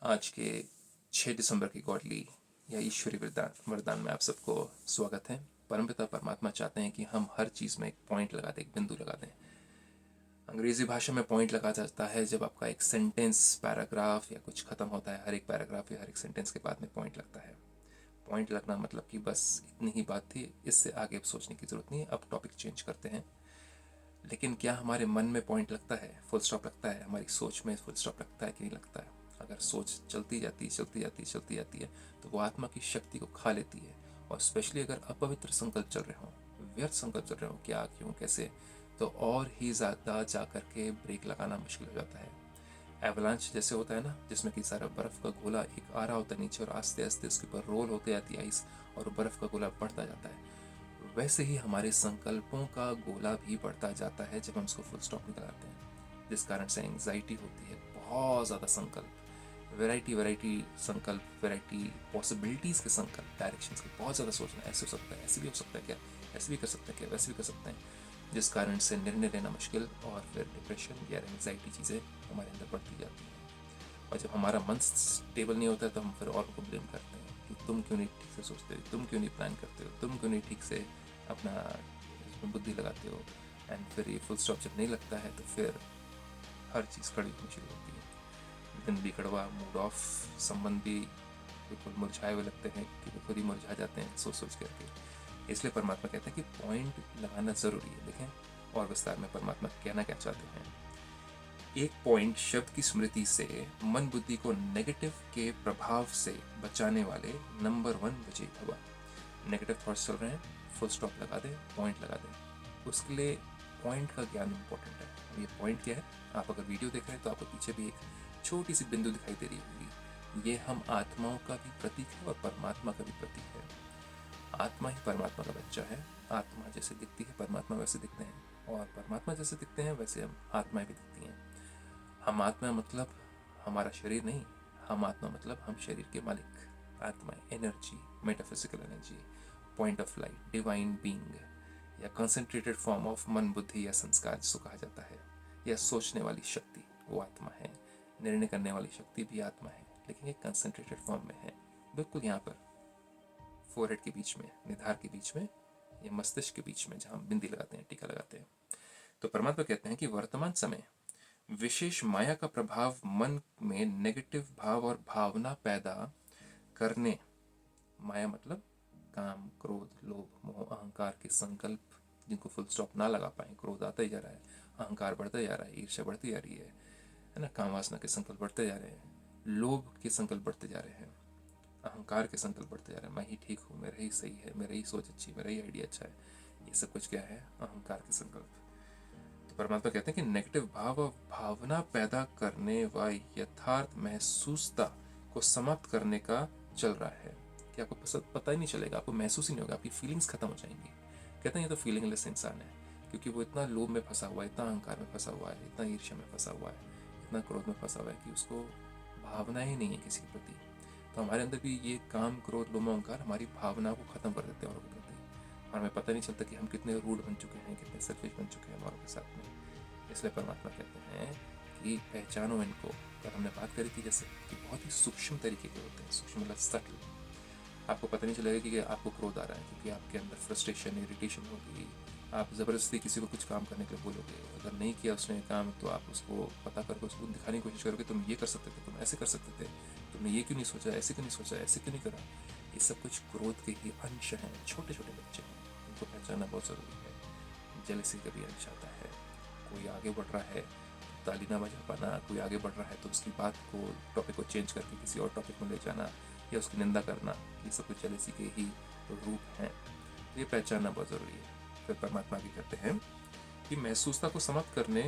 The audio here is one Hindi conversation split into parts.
आज के 6 दिसंबर की गॉडली या ईश्वरी वरदान वरदान में आप सबको स्वागत है। परमपिता परमात्मा चाहते हैं कि हम हर चीज़ में एक पॉइंट लगा दें, एक बिंदु लगा दें। अंग्रेज़ी भाषा में पॉइंट लगा जाता है जब आपका एक सेंटेंस, पैराग्राफ या कुछ ख़त्म होता है। हर एक पैराग्राफ या हर एक सेंटेंस के बाद में पॉइंट लगता है। पॉइंट लगना मतलब कि बस इतनी ही बात थी, इससे आगे सोचने की ज़रूरत नहीं है, अब टॉपिक चेंज करते हैं। लेकिन क्या हमारे मन में पॉइंट लगता है, फुल स्टॉप लगता है? हमारी सोच में फुल स्टॉप लगता है कि नहीं लगता है? अगर सोच चलती जाती है तो वो आत्मा की शक्ति को खा लेती है। और स्पेशली अगर अपवित्र संकल्प चल रहे हों, व्यर्थ संकल्प चल रहे हों, क्या, क्यों, कैसे, तो और ही ज़्यादा जा कर के ब्रेक लगाना मुश्किल हो जाता है। एवलांच जैसे होता है ना, जिसमें कि सारा बर्फ़ का गोला एक आ रहा होता है नीचे और आस्ते आस्ते उसके ऊपर रोल होते जाती है आइस, और बर्फ़ का गोला बढ़ता जाता है। वैसे ही हमारे संकल्पों का गोला भी बढ़ता जाता है जब हम उसको फुल स्टॉप निकालते हैं, जिस कारण से एंग्जाइटी होती है। बहुत ज़्यादा संकल्प, वैरायटी संकल्प, वैरायटी पॉसिबिलिटीज़ के संकल्प, डायरेक्शंस के बहुत ज़्यादा सोचना, ऐसे हो सकता है, ऐसे भी हो सकता है क्या, ऐसे भी कर सकते हैं क्या, वैसे भी कर सकते हैं, जिस कारण से निर्णय लेना मुश्किल और फिर डिप्रेशन या एंग्जाइटी चीज़ें हमारे अंदर बढ़ती जाती हैं। और जब हमारा मन स्टेबल नहीं होता है तो हम फिर और को ब्लेम करते हैं कि तुम क्यों नहीं ठीक से सोचते हो, तुम क्यों नहीं प्लान करते हो, तुम क्यों नहीं ठीक से अपना इसमें बुद्धि लगाते हो। एंड फिर ये फुल स्टॉप जब नहीं लगता है तो फिर हर चीज़ खड़ी होनी शुरू होती है। दिन भी कड़वा, मूड ऑफ, संबंध भी बिल्कुल मुरझाए हुए लगते हैं कि वो खुद ही मुरझा जाते हैं सोच सोच करके। इसलिए परमात्मा कहते हैं कि पॉइंट लगाना ज़रूरी है। देखें और विस्तार में परमात्मा कहना क्या चाहते हैं। एक पॉइंट शब्द की स्मृति से मन बुद्धि को नेगेटिव के प्रभाव से बचाने वाले नंबर 1 विजयी भवा। नेगेटिव थॉट्स चल रहे हैं, फुल स्टॉप लगा दें, पॉइंट लगा दें। उसके लिए पॉइंट का ज्ञान इंपॉर्टेंट है। अब ये पॉइंट क्या है? आप अगर वीडियो देख रहे हैं तो आपको पीछे भी एक छोटी सी बिंदु दिखाई दे रही होगी। ये हम आत्माओं का भी प्रतीक है और परमात्मा का भी प्रतीक है। आत्मा ही परमात्मा का बच्चा है। आत्मा जैसे दिखती है, परमात्मा वैसे दिखते हैं, और परमात्मा जैसे दिखते हैं वैसे हम आत्माएं भी दिखती हैं। हम आत्मा मतलब हमारा शरीर नहीं, हम आत्मा मतलब हम शरीर के मालिक। आत्मा energy, metaphysical energy, point of light, divine being, या कंसंट्रेटेड फॉर्म ऑफ मन बुद्धि या संस्कार जिसको कहा जाता है, या सोचने वाली शक्ति, वो आत्मा है। निर्णय करने वाली शक्ति भी आत्मा है, लेकिन ये कंसंट्रेटेड फॉर्म में है, बिल्कुल यहाँ पर फोरहेड के बीच में, निधार के बीच में, या मस्तिष्क के बीच में, जहाँ बिंदी लगाते हैं, टीका लगाते हैं। तो परमात्मा कहते हैं कि वर्तमान समय विशेष माया का प्रभाव मन में नेगेटिव भाव और भावना पैदा करने, माया मतलब काम, क्रोध, लोभ, मोह, अहंकार के संकल्प जिनको फुल स्टॉप ना लगा पाए, क्रोध आता ही जा रहा है, अहंकार बढ़ता जा रहा है, ईर्ष्या बढ़ती जा रही है ना, काम वासना के संकल्प बढ़ते जा रहे हैं, लोभ के संकल्प बढ़ते जा रहे हैं, अहंकार के संकल्प बढ़ते जा रहे हैं, मैं ही ठीक हूँ, मेरा ही सही है, मेरा ही सोच अच्छी, मेरा ही आइडिया अच्छा है, ये सब कुछ क्या है? अहंकार के संकल्प। परमात्मा कहते हैं कि नेगेटिव भाव और भावना पैदा करने व यथार्थ महसूसता को समाप्त करने का चल रहा है कि आपको पता ही नहीं चलेगा, आपको महसूस ही नहीं होगा, आपकी फीलिंग्स खत्म हो जाएंगी। कहते हैं ये तो फीलिंगलेस इंसान है, क्योंकि वो इतना लोभ में फंसा हुआ है, इतना अहंकार में फंसा हुआ है, इतना ईर्ष्या में फंसा हुआ है, इतना क्रोध में फंसा हुआ है कि उसको भावना ही नहीं है किसी के प्रति। तो हमारे अंदर भी ये काम, क्रोध, लोभ, अहंकार हमारी भावना को खत्म कर देते हैं औरों के प्रति, और हमें पता नहीं चलता कि हम कितने रूड बन चुके हैं, कितने सेल्फिश बन चुके हैं औरों के साथ में। इसलिए परमात्मा कहते हैं कि पहचानो इनको। कल हमने बात करी थी जैसे कि बहुत ही सूक्ष्म तरीके के होते हैं, सूक्ष्म मतलब सटल। आपको पता नहीं चलेगा कि आपको क्रोध आ रहा है, क्योंकि आपके अंदर फ्रस्ट्रेशन, इरिटेशन होगी। आप ज़बरदस्ती किसी को कुछ काम करने के लिए बोलोगे, अगर नहीं किया उसने काम तो आप उसको पता करके उसको दिखाने की कोशिश करोगे, तुम ये कर सकते थे, तुम ऐसे कर सकते थे, तुमने ये क्यों नहीं सोचा, ऐसे क्यों नहीं सोचा, ऐसे क्यों नहीं करा। ये सब कुछ क्रोध के ही अंश हैं, छोटे छोटे बच्चे हैं, इनको पहचानना बहुत ज़रूरी है। जेलसी का भी अंश आता है। कोई आगे बढ़ रहा है तो ताली ना बजा पाना, कोई आगे बढ़ रहा है तो उसकी बात को, टॉपिक को चेंज करके किसी और टॉपिक में ले जाना या उसकी निंदा करना, ये सब कुछ जेलसी के ही रूप हैं। ये पहचानना बहुत ज़रूरी है। फिर परमात्मा भी कहते हैं कि महसूसता को समाप्त करने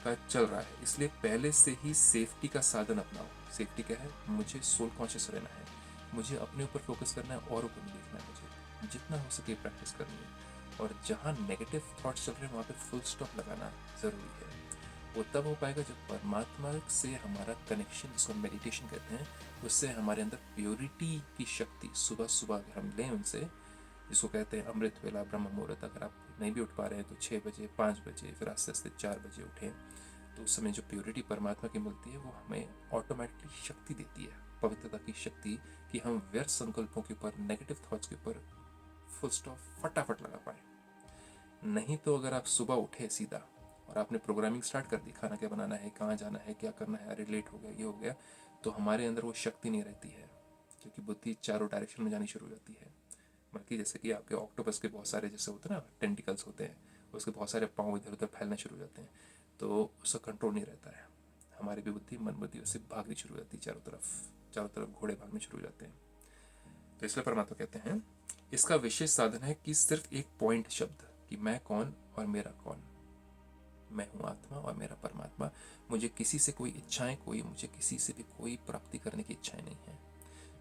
का चल रहा है, इसलिए पहले से ही सेफ्टी का साधन अपनाओ। सेफ्टी क्या है? मुझे सोल कॉन्शियस रहना है, मुझे अपने ऊपर फोकस करना है, औरों को नहीं देखना है, मुझे जितना हो सके प्रैक्टिस करनी है। और जहाँ नेगेटिव थॉट्स चल रहे हैं वहाँ पे फुल स्टॉप लगाना ज़रूरी है। वो तब हो पाएगा जब परमात्मा से हमारा कनेक्शन, जिसको मेडिटेशन कहते हैं, उससे हमारे अंदर प्योरिटी की शक्ति, सुबह सुबह अगर हम लें उनसे, जिसको कहते हैं अमृत वेला, ब्रह्म मुहूर्त, अगर आप नहीं भी उठ पा रहे हैं तो 6 बजे, 5 बजे, फिर आस्ते आस्ते 4 बजे उठें, तो उस समय जो प्योरिटी परमात्मा की मिलती है वो हमें ऑटोमेटिकली शक्ति देती है, पवित्रता की शक्ति, कि हम व्यर्थ संकल्पों के ऊपर, नेगेटिव थॉट्स के ऊपर फुल स्टॉप फटाफट लगा पाए। नहीं तो अगर आप सुबह उठे सीधा और आपने प्रोग्रामिंग स्टार्ट कर दी, खाना क्या बनाना है, कहाँ जाना है, क्या करना है, अरे लेट हो गया, ये हो गया, तो हमारे अंदर वो शक्ति नहीं रहती है, क्योंकि बुद्धि चारों डायरेक्शन में जानी शुरू हो जाती है। बल्कि जैसे कि आपके ऑक्टोपस के बहुत सारे जैसे होते हैं ना, टेंटिकल्स होते हैं, उसके बहुत सारे पाँव इधर उधर फैलने शुरू हो जाते हैं, तो उसका कंट्रोल नहीं रहता है। हमारी भी बुद्धि, मन बुद्धि उससे भागनी शुरू हो जाती है, चारों तरफ घोड़े भागने शुरू हो जाते हैं। तो इसलिए परमात्मा कहते हैं इसका विशेष साधन है कि सिर्फ एक पॉइंट शब्द, कि मैं कौन और मेरा कौन, मैं हूँ आत्मा और मेरा परमात्मा। मुझे किसी से कोई इच्छाएं, मुझे किसी से भी कोई प्राप्ति करने की इच्छाएं नहीं है।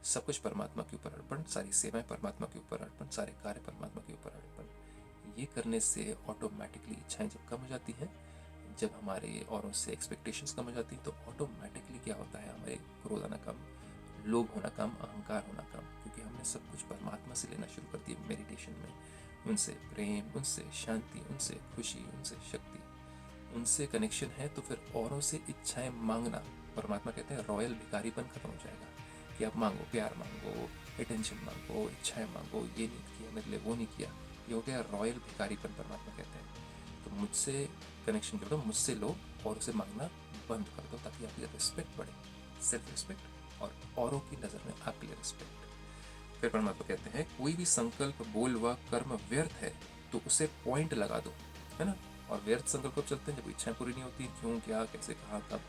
सब कुछ परमात्मा के ऊपर अर्पण, सारी सेवाएं परमात्मा के ऊपर अर्पण, सारे कार्य परमात्मा के ऊपर अर्पण। ये करने से ऑटोमेटिकली इच्छाएं जब कम हो जाती हैं, जब हमारे औरों से एक्सपेक्टेशंस कम हो जाती हैं, तो ऑटोमेटिकली क्या होता है, हमारे क्रोध आना कम, लोभ होना कम, अहंकार होना कम, क्योंकि हमने सब कुछ परमात्मा से लेना शुरू कर दिया मेडिटेशन में। उनसे प्रेम, उनसे शांति, उनसे खुशी, उनसे शक्ति, उनसे कनेक्शन है, तो फिर औरों से इच्छाएं मांगना, परमात्मा कहते हैं रॉयल भिखारीपन खत्म हो जाएगा, कि आप मांगो, प्यार मांगो, अटेंशन मांगो, इच्छाएं मांगो, ये नहीं किया मेरे लिए, वो नहीं किया, ये हो गया रॉयल भिखारीपन, परमात्मा कहते हैं। तो मुझसे कनेक्शन जोड़ो, मुझसे लो, और उसे मांगना बंद कर दो, ताकि आपकी रिस्पेक्ट बढ़े, सेल्फ रिस्पेक्ट, और औरों की नज़र में आपके लिए रिस्पेक्ट। फिर परमात्मा कहते हैं कोई भी संकल्प, बोल व कर्म व्यर्थ है तो उसे पॉइंट लगा दो, है ना। और व्यर्थ संकल्प कब चलते हैं, जब इच्छाएं पूरी नहीं होती, क्यों, क्या, कैसे, कहाँ, कब,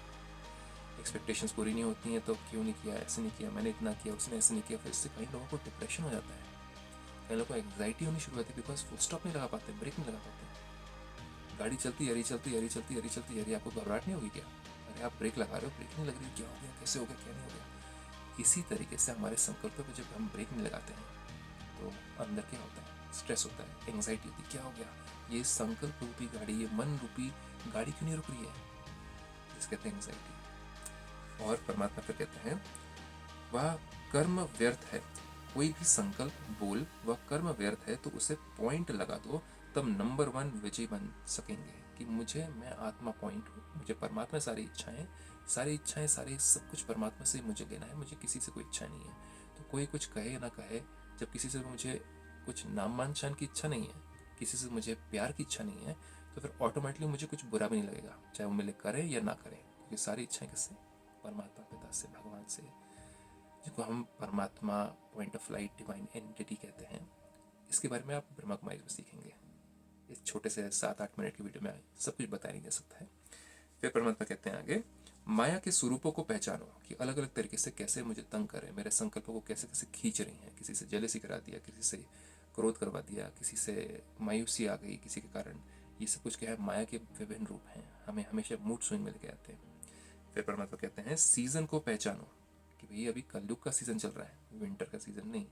एक्सपेक्टेशंस पूरी नहीं होती हैं, तो क्यों नहीं किया, ऐसे नहीं किया, मैंने इतना किया, उसने ऐसे नहीं किया। फिर इससे कई लोगों को डिप्रेशन हो जाता है, कई लोगों को एंग्जाइटी होनी शुरू होती है, बिकॉज फुल स्टॉप नहीं लगा पाते, ब्रेक नहीं लगा पाते। गाड़ी चलती है, चलती है, आपको घबराहट नहीं होगी क्या, अरे आप ब्रेक लगा रहे हो, ब्रेक नहीं लग रही, क्या हो गया, कैसे हो गया, क्या नहीं हो गया। इसी तरीके से हमारे संकल्पों पर जब हम ब्रेक नहीं लगाते हैं, तो अंदर क्या होता है, स्ट्रेस होता है, एंग्जाइटी होती है, क्या हो गया, ये संकल्प रूपी गाड़ी, ये मन रूपी गाड़ी क्यों नहीं रुक रही है, जिस कहते हैं एंग्जाइटी। और परमात्मा फिर कहते हैं वह कर्म व्यर्थ है, कोई भी संकल्प, बोल वह कर्म व्यर्थ है तो उसे पॉइंट लगा दो, तब नंबर 1 विजय बन सकेंगे, कि मुझे, मैं आत्मा पॉइंट हूँ, मुझे परमात्मा सारी इच्छाएं, सारे सब कुछ परमात्मा से मुझे लेना है, मुझे किसी से कोई इच्छा नहीं है। तो कोई कुछ कहे ना कहे, जब किसी से मुझे कुछ नाम मान शान की इच्छा नहीं है, किसी से मुझे प्यार की इच्छा नहीं है, तो फिर ऑटोमेटिकली मुझे कुछ बुरा भी नहीं लगेगा, चाहे वो मेरे करे या ना करे, क्योंकि सारी इच्छाएं किससे, परमात्मा पिता से, भगवान से, जिसको हम परमात्मा, point of light, divine entity कहते हैं। इसके बारे में आप ब्रह्मा कुमारी में सीखेंगे। इस छोटे से 7-8 मिनट की वीडियो में सब कुछ बताया नहीं जा सकता है। फिर परमात्मा कहते हैं आगे, माया के स्वरूपों को पहचानो, कि अलग अलग तरीके से कैसे मुझे तंग करें, मेरे संकल्पों को कैसे कैसे खींच रही हैं, किसी से जेलसी करा दिया, किसी से क्रोध करवा दिया, किसी से मायूसी आ गई किसी के कारण। ये सब कुछ क्या है, माया के विभिन्न रूप हैं, हमें हमेशा मूड स्विंग में लेके आते हैं। फिर परमात्मा कहते हैं सीजन को पहचानो, कि भाई अभी कलयुग का सीजन चल रहा है, विंटर का सीजन नहीं,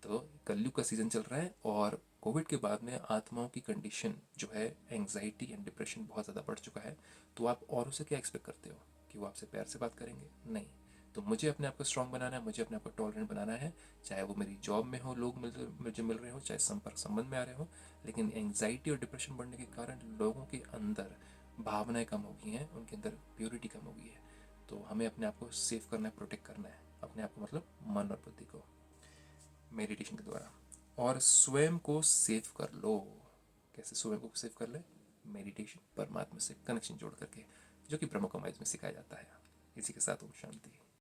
तो कलयुग का सीजन चल रहा है, और कोविड के बाद में आत्माओं की कंडीशन जो है, एंग्जाइटी एंड डिप्रेशन बहुत ज़्यादा बढ़ चुका है। तो आप औरों से क्या एक्सपेक्ट करते हो, कि वो आपसे प्यार से बात करेंगे, नहीं। तो मुझे अपने आप को स्ट्रांग बनाना है, मुझे अपने आप को टॉलरेंट बनाना है, चाहे वो मेरी जॉब में हो, लोग मुझे मिल रहे हो, चाहे संपर्क संबंध में आ रहे हो। लेकिन एंग्जाइटी और डिप्रेशन बढ़ने के कारण लोगों के अंदर भावनाएं कम हो गई हैं, उनके अंदर प्योरिटी कम हो गई है। तो हमें अपने आप को सेव करना है, प्रोटेक्ट करना है, अपने आप को मतलब मन और बुद्धि को, मेडिटेशन के द्वारा। और स्वयं को सेव कर लो। कैसे स्वयं को सेव कर ले, मेडिटेशन, परमात्मा से कनेक्शन जोड़ करके, जो कि ब्रह्म कुमारीज में सिखाया जाता है। इसी के साथ ओम शांति।